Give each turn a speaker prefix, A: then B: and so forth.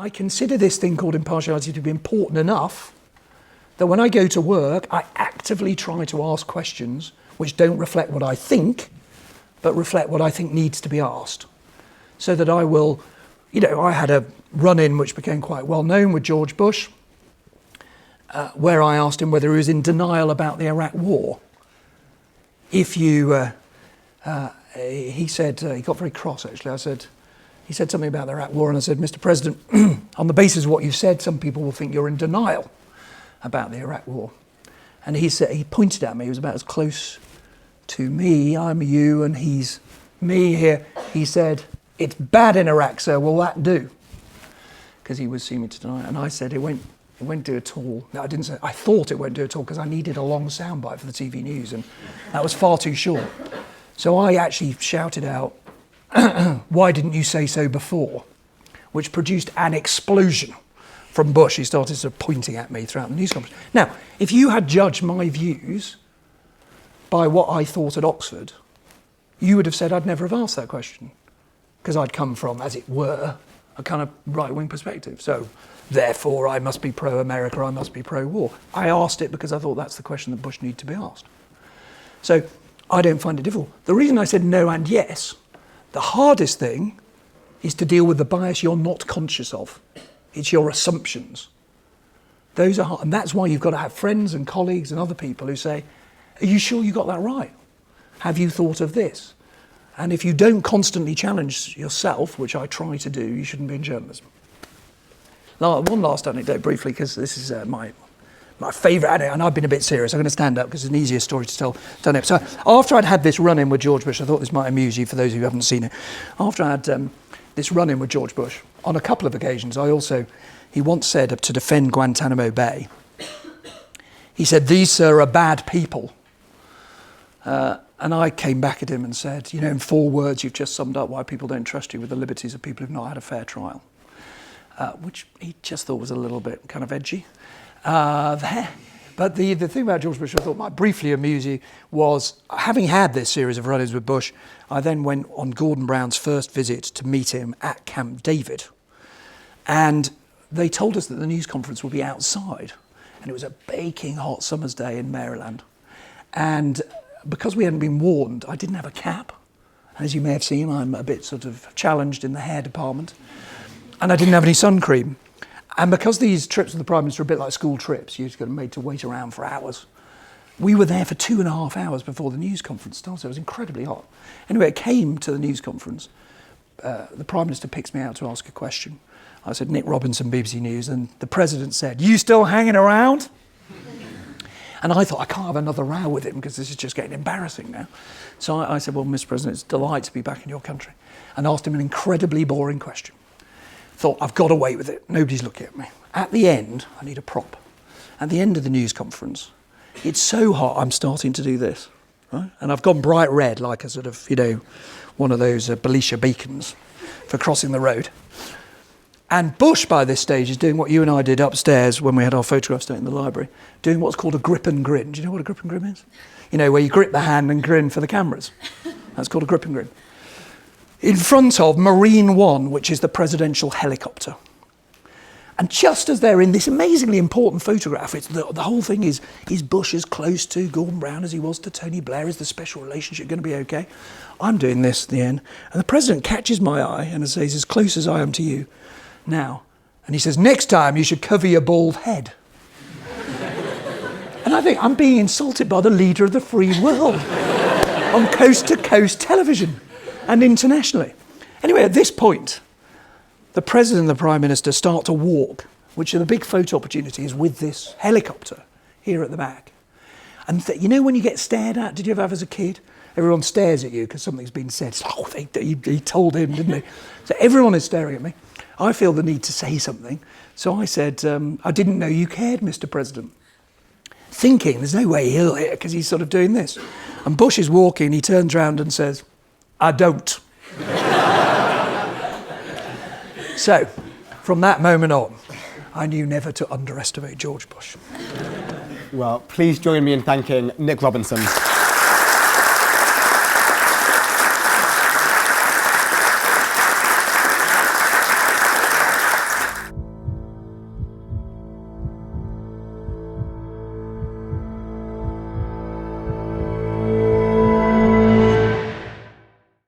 A: I consider this thing called impartiality to be important enough that when I go to work, I actively try to ask questions which don't reflect what I think, but reflect what I think needs to be asked. So that I will, I had a run-in which became quite well known with George Bush, where I asked him whether he was in denial about the Iraq war. He said, he got very cross actually, he said something about the Iraq war, and I said, Mr. President, on the basis of what you've said, some people will think you're in denial about the Iraq war. And he pointed at me, he was about as close to me, I'm you and he's me here. He said, it's bad in Iraq, sir, will that do? Because he was seeming to deny it. And I said, it won't do at all. No, I didn't say, I thought it won't do at all because I needed a long soundbite for the TV news and that was far too short. So I actually shouted out, why didn't you say so before? Which produced an explosion from Bush. He started sort of pointing at me throughout the news conference. Now, if you had judged my views by what I thought at Oxford, you would have said I'd never have asked that question because I'd come from, as it were, a kind of right-wing perspective. So, therefore, I must be pro-America, I must be pro-war. I asked it because I thought that's the question that Bush needed to be asked. So, I don't find it difficult. The reason I said no and yes, the hardest thing is to deal with the bias you're not conscious of. It's your assumptions. Those are hard, and that's why you've got to have friends and colleagues and other people who say, are you sure you got that right? Have you thought of this? And if you don't constantly challenge yourself, which I try to do, you shouldn't be in journalism. Now, one last anecdote briefly, because this is my favourite anecdote, and I've been a bit serious. I'm going to stand up because it's an easier story to tell. So after I'd had this run-in with George Bush, I thought this might amuse you for those who haven't seen it. After I had this run-in with George Bush, on a couple of occasions, he once said to defend Guantanamo Bay, he said, these, sir, are bad people. And I came back at him and said, in 4 words, you've just summed up why people don't trust you with the liberties of people who've not had a fair trial. Which he just thought was a little bit kind of edgy there. But the thing about George Bush I thought might briefly amuse you was, having had this series of run-ins with Bush, I then went on Gordon Brown's first visit to meet him at Camp David. And they told us that the news conference would be outside. And it was a baking hot summer's day in Maryland. And because we hadn't been warned, I didn't have a cap. As you may have seen, I'm a bit sort of challenged in the hair department. And I didn't have any sun cream. And because these trips with the Prime Minister are a bit like school trips, you just get made to wait around for hours, we were there for 2.5 hours before the news conference started. It was incredibly hot. Anyway, it came to the news conference. The Prime Minister picks me out to ask a question. I said, Nick Robinson, BBC News, and the President said, you still hanging around? And I thought, I can't have another row with him because this is just getting embarrassing now. So I said, well, Mr. President, it's a delight to be back in your country. And asked him an incredibly boring question. Thought, I've got to wait with it. Nobody's looking at me. At the end, I need a prop. At the end of the news conference, it's so hot, I'm starting to do this. Right? And I've gone bright red, like a sort of, one of those Belisha beacons for crossing the road. And Bush, by this stage, is doing what you and I did upstairs when we had our photographs done in the library, doing what's called a grip and grin. Do you know what a grip and grin is? Where you grip the hand and grin for the cameras. That's called a grip and grin. In front of Marine One, which is the presidential helicopter. And just as they're in this amazingly important photograph, it's the whole thing is Bush as close to Gordon Brown as he was to Tony Blair? Is the special relationship going to be okay? I'm doing this at the end. And the president catches my eye and says, as close as I am to you now. And he says, next time you should cover your bald head. And I think I'm being insulted by the leader of the free world on coast-to-coast television and internationally. Anyway, at this point, the President and the Prime Minister start to walk, which are the big photo opportunities with this helicopter here at the back. And when you get stared at, did you ever have as a kid? Everyone stares at you because something's been said. Oh, he told him, didn't he? So everyone is staring at me. I feel the need to say something. So I said, I didn't know you cared, Mr. President. Thinking, there's no way he'll hear because he's sort of doing this. And Bush is walking, he turns around and says, I don't. So, from that moment on, I knew never to underestimate George Bush.
B: Well, please join me in thanking Nick Robinson.